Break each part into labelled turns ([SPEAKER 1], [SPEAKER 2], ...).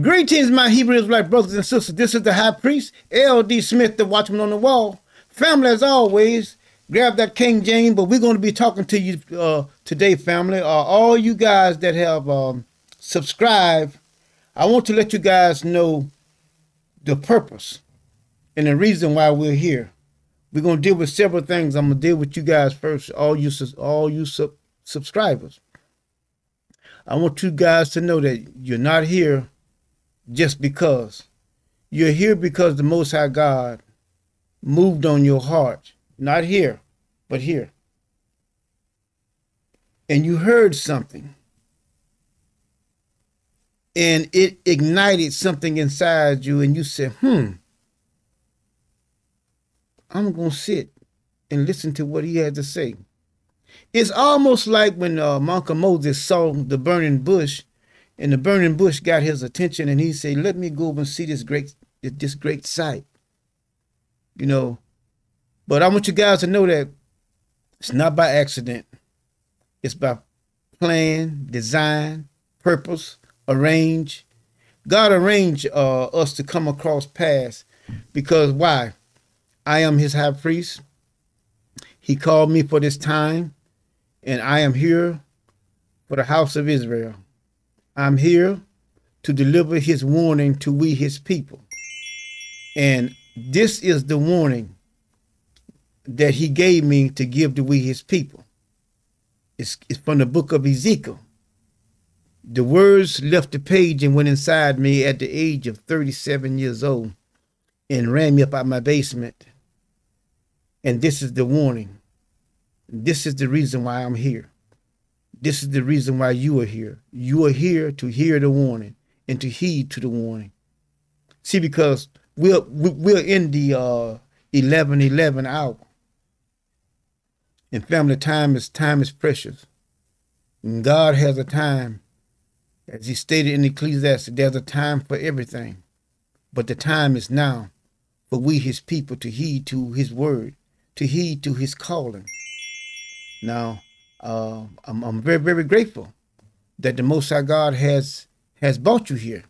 [SPEAKER 1] Greetings, my Hebrew Israelite brothers and sisters. This is the High Priest, L.D. Smith, the Watchman on the Wall. Family, as always, grab that King James, but we're going to be talking to you today, family. All you guys that have subscribed, I want to let you guys know the purpose and the reason why we're here. We're going to deal with several things. I'm going to deal with you guys first, all you subscribers. I want you guys to know that you're not here just because. You're here because the Most High God moved on your heart. Not here, but here. And you heard something. And it ignited something inside you, and you said, I'm going to sit and listen to what he had to say. It's almost like when Uncle Moses saw the burning bush, and the burning bush got his attention, and he said, let me go over and see this great sight. You know, but I want you guys to know that it's not by accident. It's by plan, design, purpose, arrange. God arranged us to come across paths because why? I am his high priest. He called me for this time, and I am here for the house of Israel. I'm here to deliver his warning to we, his people. And this is the warning that he gave me to give to we, his people. It's from the book of Ezekiel. The words left the page and went inside me at the age of 37 years old and ran me up out my basement. And this is the warning. This is the reason why I'm here. This is the reason why you are here. You are here to hear the warning and to heed to the warning. See, because we're in the 11:11 hour. And family, time is precious. And God has a time, as he stated in Ecclesiastes, there's a time for everything. But the time is now for we, his people, to heed to his word, to heed to his calling. Now, I'm very, very grateful that the Most High God has brought you here.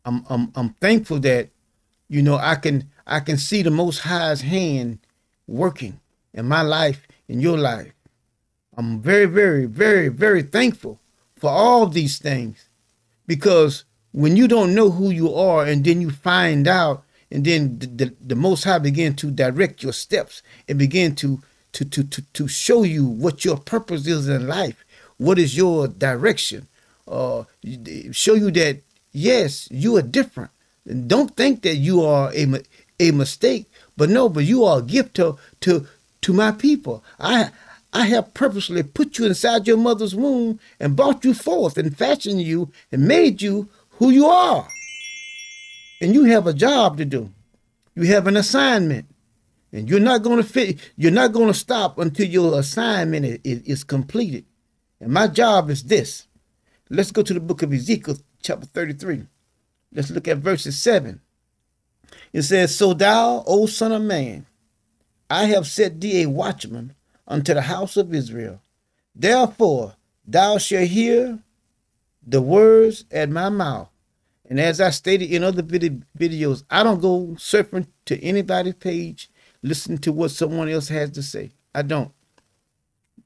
[SPEAKER 1] I'm thankful that, you know, I can see the Most High's hand working in my life, in your life. I'm very, very, very, very thankful for all these things, because when you don't know who you are and then you find out, and then the Most High begin to direct your steps and begin to show you what your purpose is in life, what is your direction, show you that, yes, you are different. Don't think that you are a mistake, but you are a gift to my people. I have purposely put you inside your mother's womb and brought you forth and fashioned you and made you who you are. And you have a job to do. You have an assignment. And you're not going to stop until your assignment is completed. And my job is this. Let's go to the book of Ezekiel, chapter 33. Let's look at verses 7. It says, so thou, O son of man, I have set thee a watchman unto the house of Israel. Therefore, thou shalt hear the words at my mouth. And as I stated in other videos, I don't go surfing to anybody's page, listen to what someone else has to say. I don't.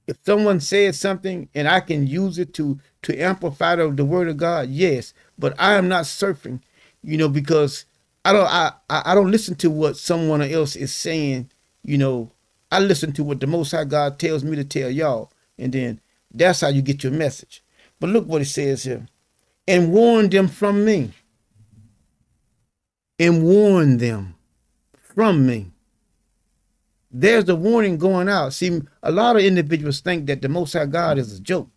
[SPEAKER 1] If someone says something and I can use it to amplify the word of God, yes. But I am not surfing, you know, because I don't listen to what someone else is saying. You know, I listen to what the Most High God tells me to tell y'all, and then that's how you get your message. But look what it says here. And warn them from me. And warn them from me. There's a warning going out. See, a lot of individuals think that the Most High God is a joke,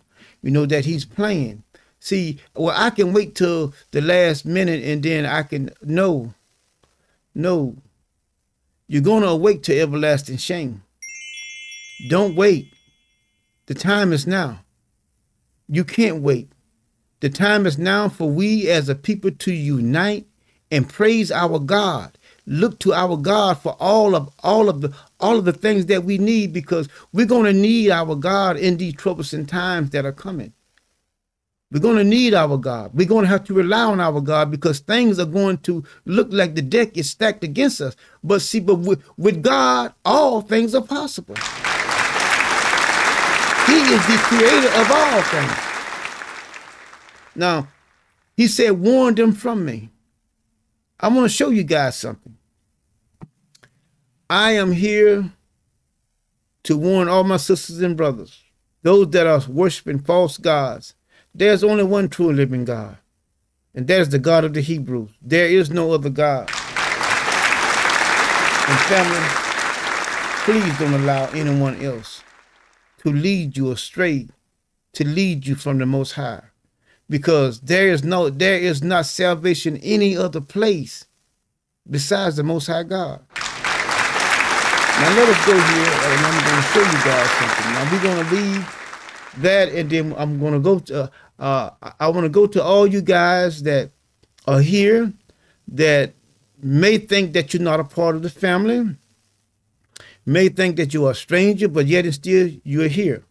[SPEAKER 1] you know, that he's playing. See, well, I can wait till the last minute and then I can, no, you're going to awake to everlasting shame. Don't wait. The time is now. You can't wait. The time is now for we as a people to unite and praise our God. Look to our God for all of the things that we need, because we're going to need our God in these troublesome times that are coming. We're going to need our God. We're going to have to rely on our God because things are going to look like the deck is stacked against us. But see, with God, all things are possible. He is the creator of all things. Now, he said, warn them from me. I want to show you guys something. I am here to warn all my sisters and brothers, those that are worshiping false gods. There's only one true and living God, and that is the God of the Hebrews. There is no other God. And family, please don't allow anyone else to lead you astray, to lead you from the Most High, because there is not salvation any other place besides the Most High God. Now let us go here, and I'm going to show you guys something. Now we're going to leave that, and then I'm going to go to, I want to go to all you guys that are here that may think that you're not a part of the family, may think that you are a stranger, but yet and still you are here.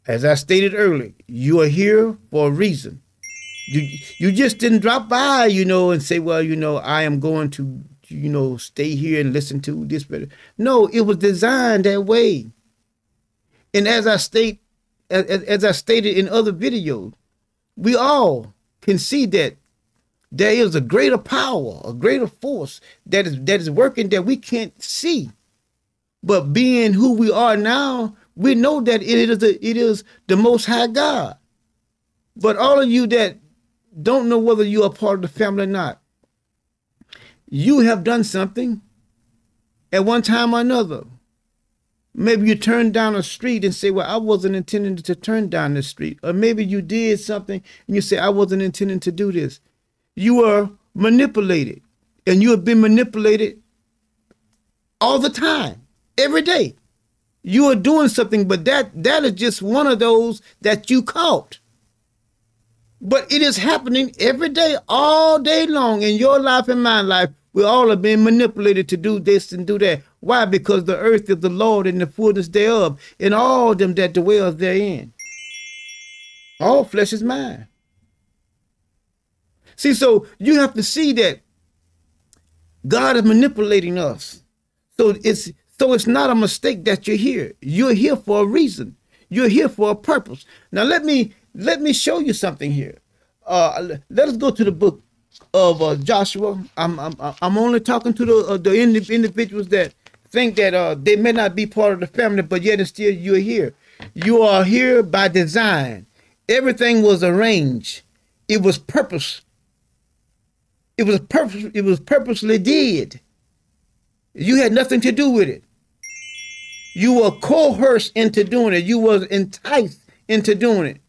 [SPEAKER 1] As I stated earlier, you are here for a reason. You just didn't drop by, and say, well, I am going to, stay here and listen to this. No, it was designed that way. And as I stated in other videos, we all can see that there is a greater power, a greater force that is working that we can't see. But being who we are now, we know that it is the Most High God. But all of you that don't know whether you are part of the family or not, you have done something at one time or another. Maybe you turned down a street and say, well, I wasn't intending to turn down this street. Or maybe you did something and you say, I wasn't intending to do this. You were manipulated, and you have been manipulated all the time, every day. You are doing something, but that is just one of those that you caught. But it is happening every day, all day long, in your life and my life. We all are being manipulated to do this and do that. Why? Because the earth is the Lord and the fullness thereof, and all them that dwell therein. All flesh is mine. See, so you have to see that God is manipulating us. So it's not a mistake that you're here. You're here for a reason. You're here for a purpose. Now let me show you something here. Let us go to the book of Joshua. I'm only talking to the individuals that think that they may not be part of the family, but yet and still you're here. You are here by design. Everything was arranged. It was purpose. It was purposely did. You had nothing to do with it. You were coerced into doing it. You was enticed into doing it.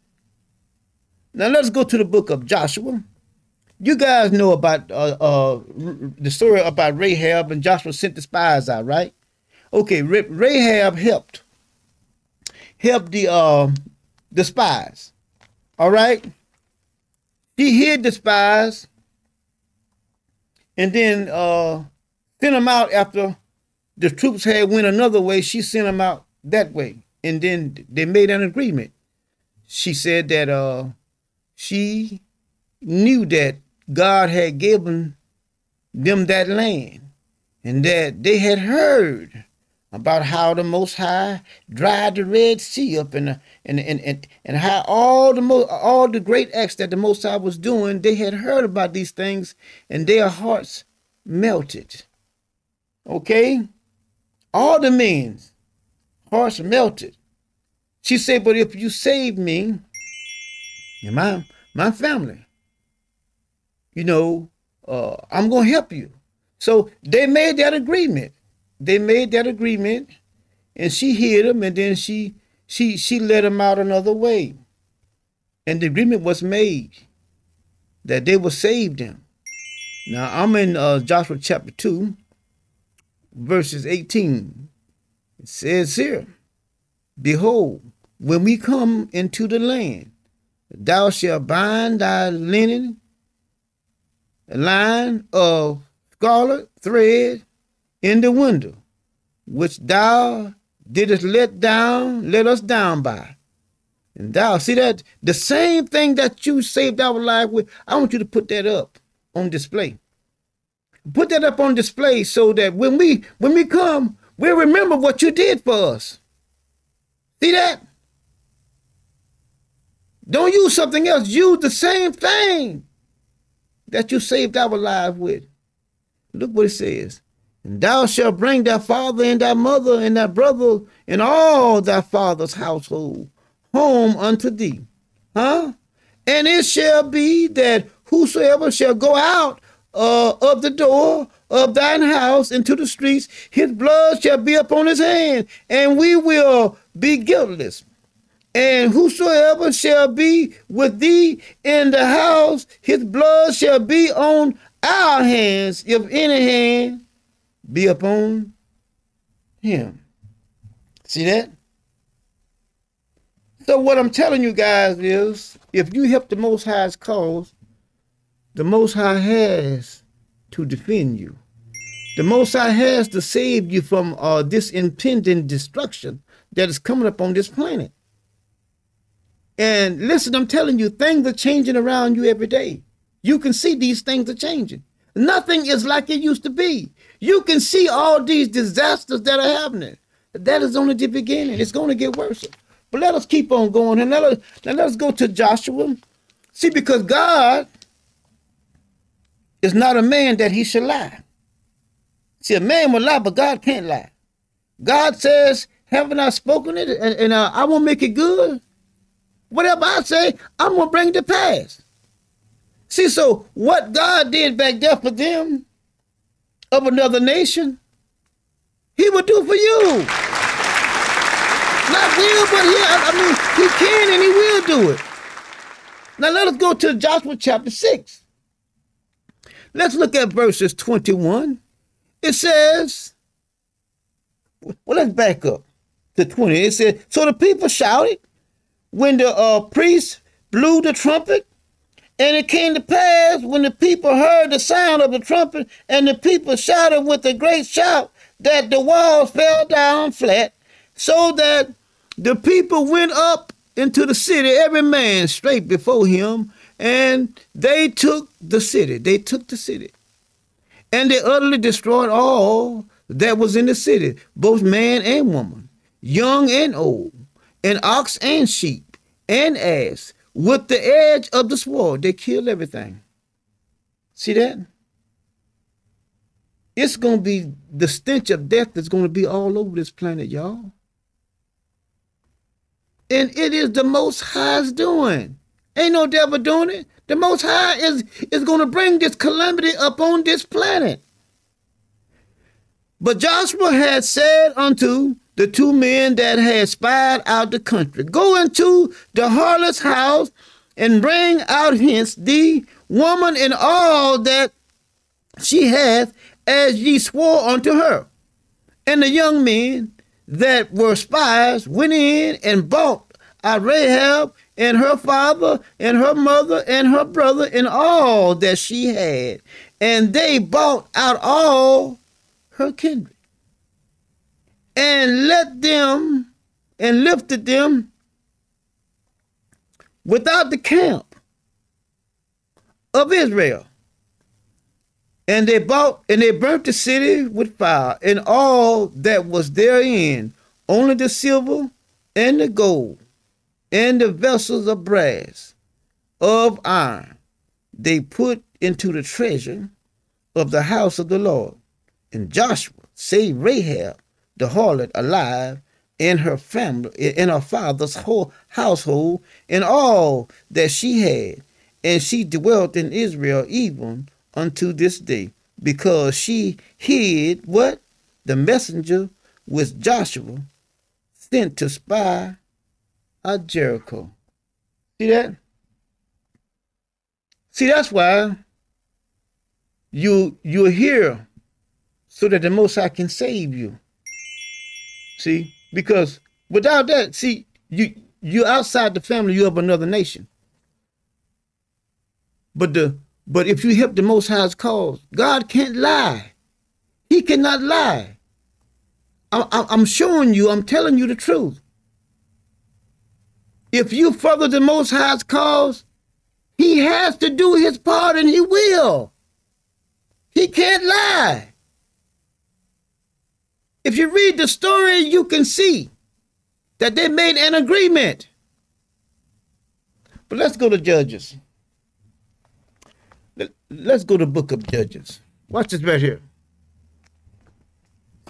[SPEAKER 1] Now let's go to the book of Joshua. You guys know about the story about Rahab, and Joshua sent the spies out, right? Okay, Rahab helped the spies. All right, she hid the spies, and then sent them out after the troops had went another way. She sent them out that way, and then they made an agreement. She said that she knew that God had given them that land, and that they had heard about how the Most High dried the Red Sea up, and how all the great acts that the Most High was doing. They had heard about these things, and their hearts melted. Okay, all the men's hearts melted. She said, "But if you save me and my family, I'm gonna help you." So they made that agreement. And she hid them, and then she let them out another way. And the agreement was made that they would save them. Now I'm in Joshua chapter 2, verses 18. It says here, "Behold, when we come into the land, thou shalt bind thy linen, a line of scarlet thread in the window, which thou didst let us down by. And thou, see that? The same thing that you saved our life with, I want you to put that up on display. Put that up on display so that when we come, we'll remember what you did for us. See that? Don't use something else. Use the same thing that you saved our life with. Look what it says. And thou shalt bring thy father and thy mother and thy brother and all thy father's household home unto thee. And it shall be that whosoever shall go out of the door of thine house into the streets, his blood shall be upon his hand, and we will be guiltless. And whosoever shall be with thee in the house, his blood shall be on our hands, if any hand be upon him. See that? So what I'm telling you guys is, if you help the Most High's cause, the Most High has to defend you. The Most High has to save you from this impending destruction that is coming up on this planet. And listen, I'm telling you, things are changing around you every day. You can see these things are changing. Nothing is like it used to be. You can see all these disasters that are happening. That is only the beginning. It's going to get worse. But let us keep on going. And let us go to Joshua. See, because God is not a man that he should lie. See, a man will lie, but God can't lie. God says, haven't I spoken it? And I won't make it good. Whatever I say, I'm going to bring it to pass. See, so what God did back there for them of another nation, he would do for you. Not will, but he can and he will do it. Now let us go to Joshua chapter 6. Let's look at verses 21. It says, well, let's back up to 20. It says, so the people shouted when the priest blew the trumpet, and it came to pass when the people heard the sound of the trumpet, and the people shouted with a great shout, that the walls fell down flat, so that the people went up into the city, every man straight before him, and they took the city. They took the city. And they utterly destroyed all that was in the city, both man and woman, young and old, and ox and sheep, and ass, with the edge of the sword. They killed everything. See that? It's going to be, the stench of death is going to be all over this planet, y'all. And it is the Most High's doing. Ain't no devil doing it. The Most High is going to bring this calamity upon this planet. But Joshua had said unto the two men that had spied out the country, go into the harlot's house and bring out hence the woman and all that she hath, as ye swore unto her. And the young men that were spies went in and bought out Rahab and her father and her mother and her brother and all that she had. And they bought out all her kindred, and let them and lifted them without the camp of Israel. And they burnt the city with fire, and all that was therein, only the silver and the gold, and the vessels of brass, of iron, they put into the treasure of the house of the Lord. And Joshua saved Rahab the harlot alive, in her family, in her father's whole household, and all that she had. And she dwelt in Israel even unto this day, because she hid what? The messenger which Joshua sent to spy out Jericho. See that? See, that's why you're here, so that the Most High can save you. See, because without that, see, you're outside the family, you're of another nation. But if you help the Most High's cause, God can't lie. He cannot lie. I'm showing you, I'm telling you the truth. If you further the Most High's cause, he has to do his part, and he will. He can't lie. If you read the story, you can see that they made an agreement. But let's go to Judges. Let's go to the book of Judges. Watch this right here.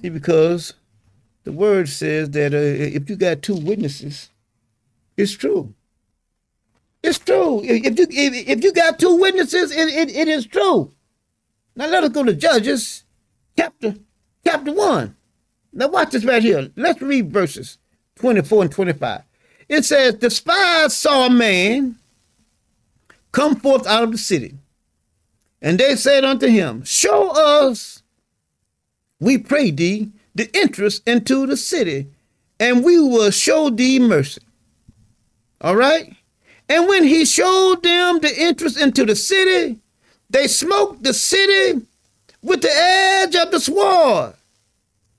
[SPEAKER 1] See, because the word says that if you got two witnesses, it's true. It's true. If you got two witnesses, it is true. Now let us go to Judges chapter 1. Now watch this right here. Let's read verses 24 and 25. It says, the spies saw a man come forth out of the city, and they said unto him, show us, we pray thee, the entrance into the city, and we will show thee mercy. All right? And when he showed them the entrance into the city, they smote the city with the edge of the sword,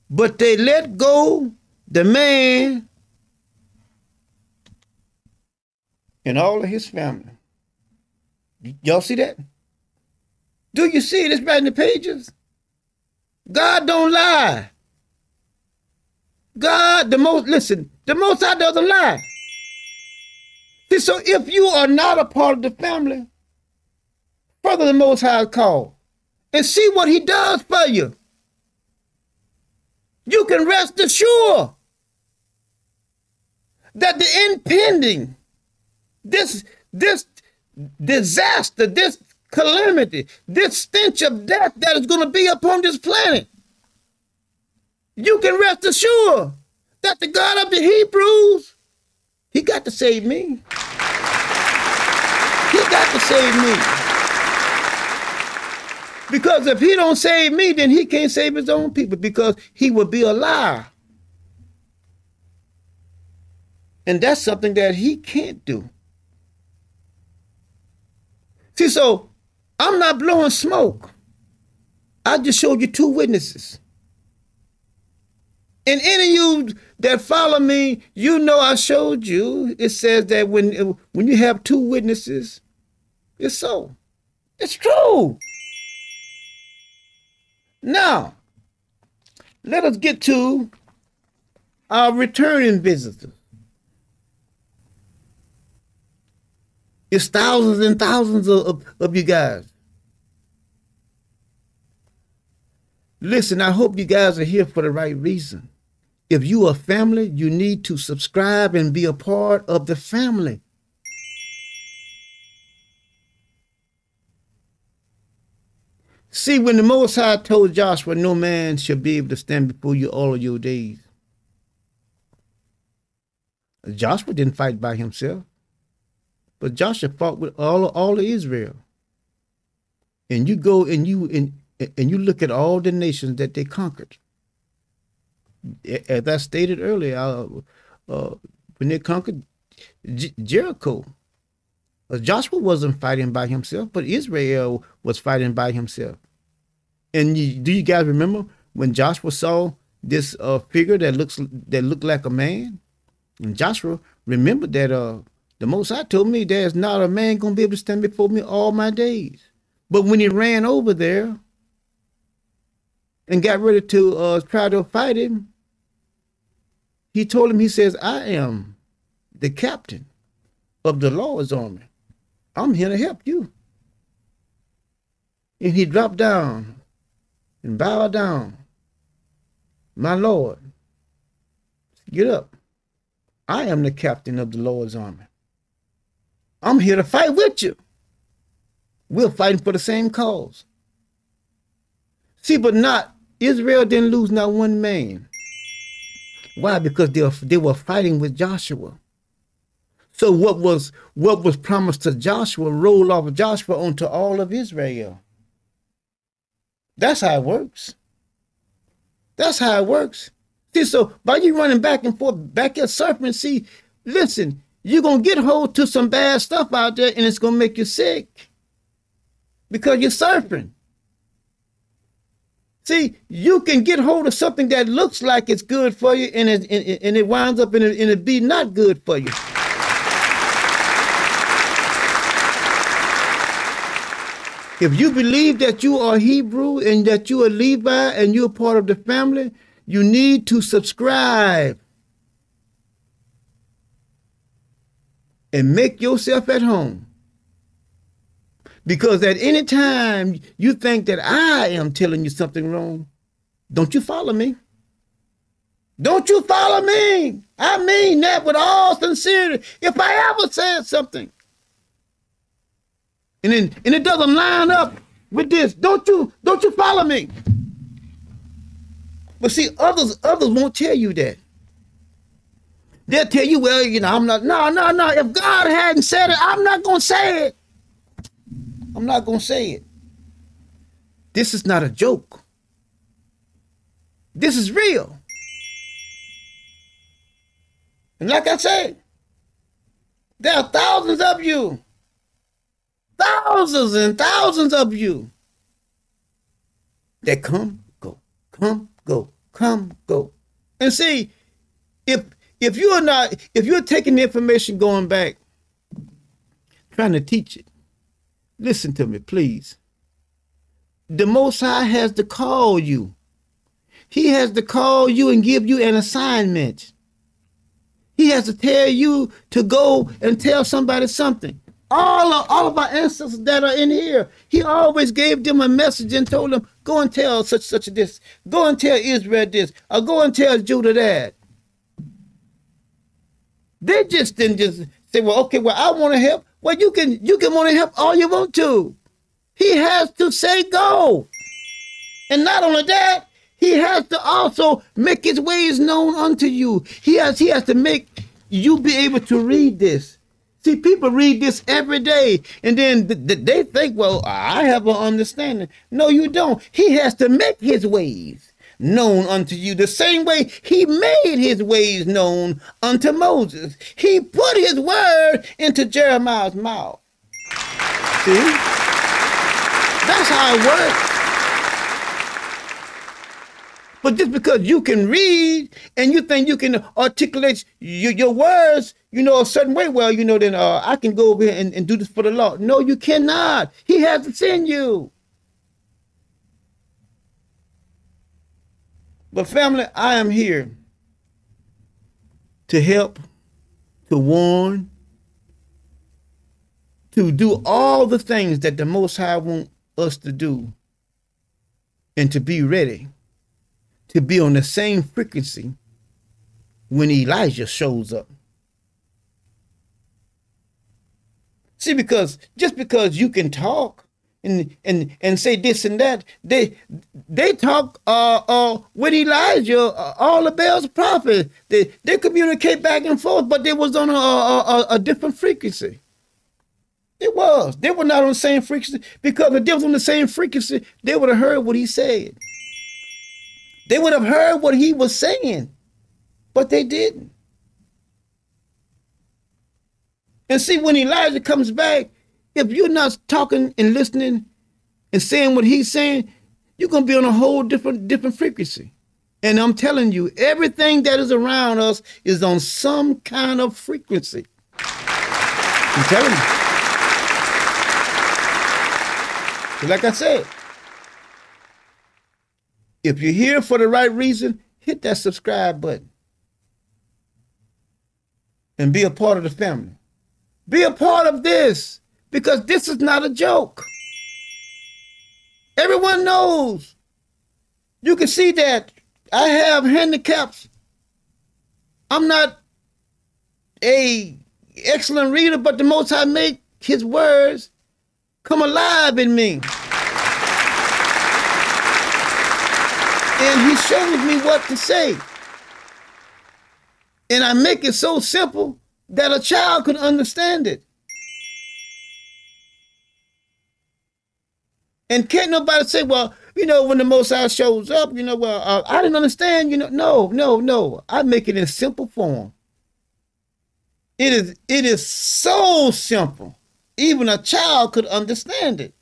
[SPEAKER 1] but they let go the man and all of his family. Y'all see that? Do you see it? It's right in the pages. God don't lie. God, the Most High doesn't lie. See, so if you are not a part of the family, further the Most High call and see what he does for you. You can rest assured that the impending, this disaster, this calamity, this stench of death that is going to be upon this planet, you can rest assured that the God of the Hebrews, he got to save me. He got to save me. Because if he don't save me, then he can't save his own people, because he would be a liar. And that's something that he can't do. See, so I'm not blowing smoke. I just showed you two witnesses. And any of you that follow me, you know I showed you. It says that when you have two witnesses, it's so. It's true. Now, let us get to our returning visitors. It's thousands and thousands of you guys. Listen, I hope you guys are here for the right reason. If you are family, you need to subscribe and be a part of the family. See, when the Most High told Joshua, no man shall be able to stand before you all of your days, Joshua didn't fight by himself, but Joshua fought with all of Israel. And you go and you look at all the nations that they conquered. As I stated earlier, when they conquered Jericho, Joshua wasn't fighting by himself, but Israel was fighting by himself. And do you guys remember when Joshua saw this figure that looked like a man? And Joshua remembered that the Most High told me there's not a man going to be able to stand before me all my days. But when he ran over there and got ready to try to fight him, he told him, he says, I am the captain of the Lord's army. I'm here to help you. And he dropped down and bowed down. My Lord, get up. I am the captain of the Lord's army. I'm here to fight with you. We're fighting for the same cause. See, but not, Israel didn't lose not one man. Why? Because they were fighting with Joshua. So what was promised to Joshua rolled off of Joshua onto all of Israel. That's how it works. That's how it works. See, so by you running back and forth, back at surfing, see, listen, you're going to get hold to some bad stuff out there, and it's going to make you sick because you're surfing. See, you can get hold of something that looks like it's good for you, and it winds up in it be not good for you. If you believe that you are Hebrew and that you are Levi and you're part of the family, you need to subscribe and make yourself at home. Because at any time you think that I am telling you something wrong, don't you follow me? Don't you follow me? I mean that with all sincerity. If I ever said something and it doesn't line up with this, don't you follow me? But see, others won't tell you that. They'll tell you, well, I'm not. No. If God hadn't said it, I'm not going to say it. I'm not going to say it. This is not a joke. This is real. And like I said, there are thousands of you. Thousands and thousands of you that come, go, come, go, come, go. And see, if you're taking the information going back, trying to teach it, listen to me, please. The Most High has to call you. He has to call you and give you an assignment. He has to tell you to go and tell somebody something. All of our ancestors that are in here, he always gave them a message and told them, go and tell such this. Go and tell Israel this. Or go and tell Judah that. They just didn't just say, well, okay, well, I want to help. Well, you can want to help all you want to. He has to say go. And not only that, he has to also make his ways known unto you. He has to make you be able to read this. See, people read this every day, and then they think, well, I have an understanding. No, you don't. He has to make his ways known unto you the same way he made his ways known unto Moses. He put his word into Jeremiah's mouth. See? That's how it works. But just because you can read and you think you can articulate your words, a certain way, well, then I can go over here and do this for the Lord. No, you cannot. He has to send you. But family, I am here to help, to warn, to do all the things that the Most High wants us to do, and to be ready to be on the same frequency when Elijah shows up. See, just because you can talk and say this and that, they talk with Elijah, all the Baal's prophets. They communicate back and forth, but they was on a different frequency. It was. They were not on the same frequency, because if they was on the same frequency, they would have heard what he said. They would have heard what he was saying, but they didn't. And see, when Elijah comes back, if you're not talking and listening and saying what he's saying, you're going to be on a whole different frequency. And I'm telling you, everything that is around us is on some kind of frequency. I'm telling you. Like I said, if you're here for the right reason, hit that subscribe button and be a part of the family. Be a part of this, because this is not a joke. Everyone knows. You can see that I have handicaps. I'm not an excellent reader, but the Most High make his words come alive in me. And he shows me what to say. And I make it so simple that a child could understand it. And can't nobody say, well, when the Most High shows up, I didn't understand, No. I make it in simple form. It is so simple. Even a child could understand it.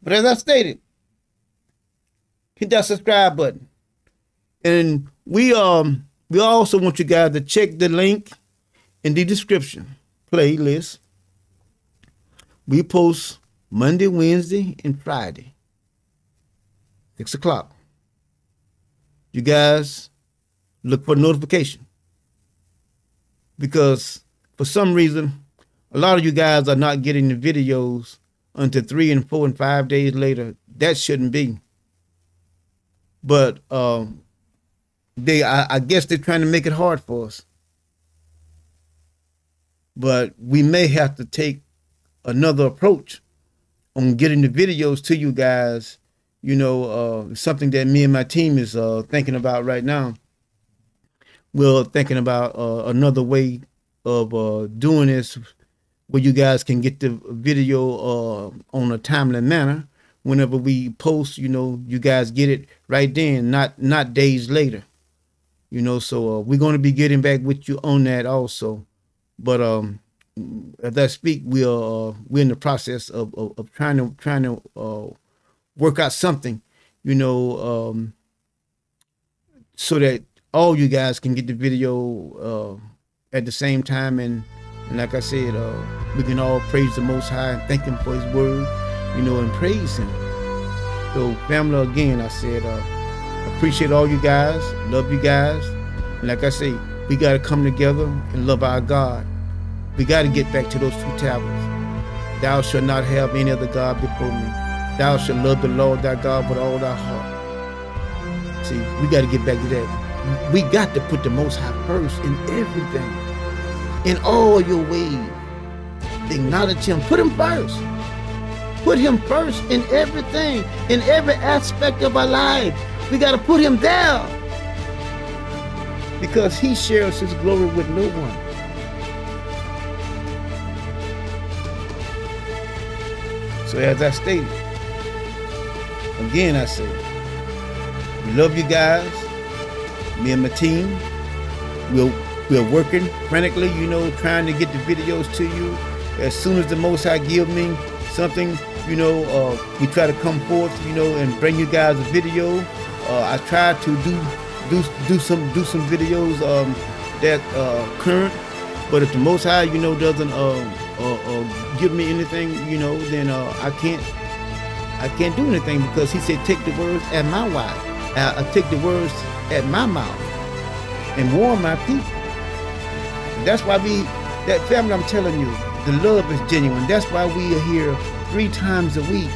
[SPEAKER 1] But as I stated, hit that subscribe button. And we also want you guys to check the link in the description playlist We post Monday, Wednesday, and Friday, 6 o'clock. You guys look for notification, because for some reason, a lot of you guys are not getting the videos until 3 and 4 and 5 days later. That shouldn't be. But I guess they're trying to make it hard for us. But we may have to take another approach on getting the videos to you guys. You know, something that me and my team is thinking about right now. We're thinking about another way of doing this, where you guys can get the video on a timely manner. Whenever we post, you know, you guys get it right then, not days later. You know, so we're going to be getting back with you on that also. But as I speak, we're in the process of trying to work out something, you know, so that all you guys can get the video at the same time, and like I said, we can all praise the Most High and thank Him for His word, you know, and praise Him. So, family, again, I said, appreciate all you guys, love you guys, and like I say, we got to come together and love our God. We got to get back to those 2 tablets. Thou shalt not have any other God before me. Thou shalt love the Lord thy God with all thy heart. See, we got to get back to that. We got to put the Most High first in everything. In all your ways, acknowledge Him. Put Him first. Put Him first in everything, in every aspect of our life. We got to put Him there, because He shares His glory with no one. So as I stated, again I say, we love you guys. Me and my team, we're working frantically, you know, trying to get the videos to you. As soon as the Most High give me something, you know, we try to come forth, you know, and bring you guys a video. I try to do some videos that current, but if the Most High, you know, doesn't give me anything, you know, then I can't do anything, because He said, take the words at my mouth. I take the words at my mouth and warn my people. That's why that family, I'm telling you, the love is genuine. That's why we are here 3 times a week.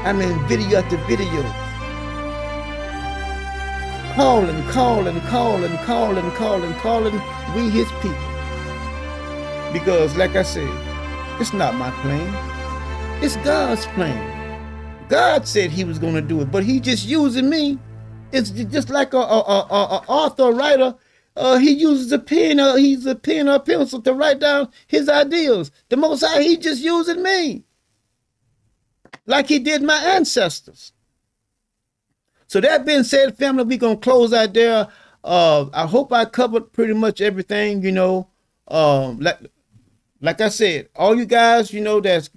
[SPEAKER 1] I mean, video after video. Calling, we His people. Because, like I said, it's not my plan. It's God's plan. God said He was going to do it, but He just using me. It's just like a author, writer. He uses a pen, he's a pen or a pencil to write down his ideas. The Most High, He just using me, like He did my ancestors. So that being said, family, we're going to close out there. I hope I covered pretty much everything, you know. Like I said, all you guys, you know, that's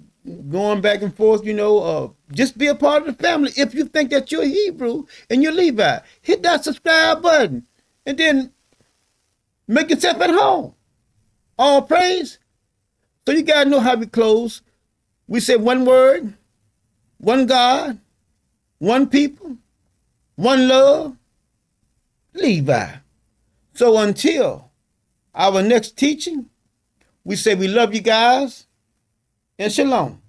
[SPEAKER 1] going back and forth, you know, just be a part of the family. If you think that you're Hebrew and you're Levi, hit that subscribe button and then make yourself at home. All praise. So you guys know how we close. We say one word, one God, one people, one love, Levi. So until our next teaching, we say we love you guys, and shalom.